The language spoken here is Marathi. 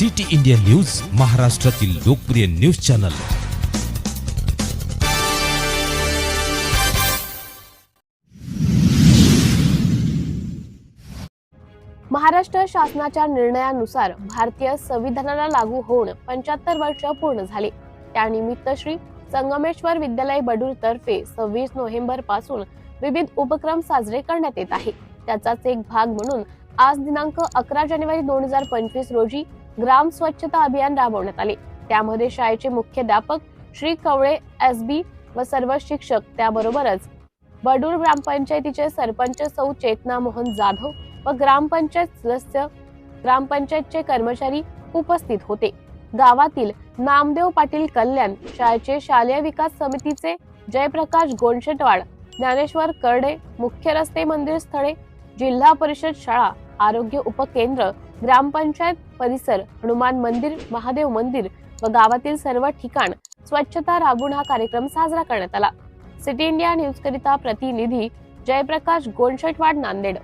सिटी इंडिया न्यूज, महाराष्ट्रातील लोकप्रिय न्यूज चॅनल। महाराष्ट्र शासनाच्या निर्णयानुसार भारतीय संविधानाला लागू होऊन 75 वर्ष पूर्ण झाले। त्यानिमित्त श्री संगमेश्वर विद्यालय बडूर तर्फे 26 नोव्हेंबर पासून विविध उपक्रम साजरे करण्यात येत आहे। त्याचाच एक भाग म्हणून आज दिनांक 11 जानेवारी 2025 रोजी ग्राम स्वच्छता अभियान राबवण्यात आले। त्यामध्ये शाळेचे मुख्याध्यापक श्री कवळे एसबी व सर्व शिक्षक, त्याबरोबरच बडूर ग्रामपंचायतीचे सरपंच सौ चेतना मोहन जाधव व ग्रामपंचायत सदस्य, ग्रामपंचायतचे कर्मचारी उपस्थित होते। गावातील नामदेव पाटील कल्याण शाळेचे शालेय विकास समितीचे जयप्रकाश गोंडशेटवाड, ज्ञानेश्वर करडे, मुख्य रस्ते मंदिर स्थळे, जिल्हा परिषद शाळा, आरोग्य उपकेंद्र, ग्रामपंचायत परिसर, हनुमान मंदिर, महादेव मंदिर व गावातील सर्व ठिकाण स्वच्छता राबवून हा कार्यक्रम साजरा करण्यात आला। सिटी इंडिया न्यूज करिता प्रतिनिधी जयप्रकाश गोंडशेटवाड, नांदेड।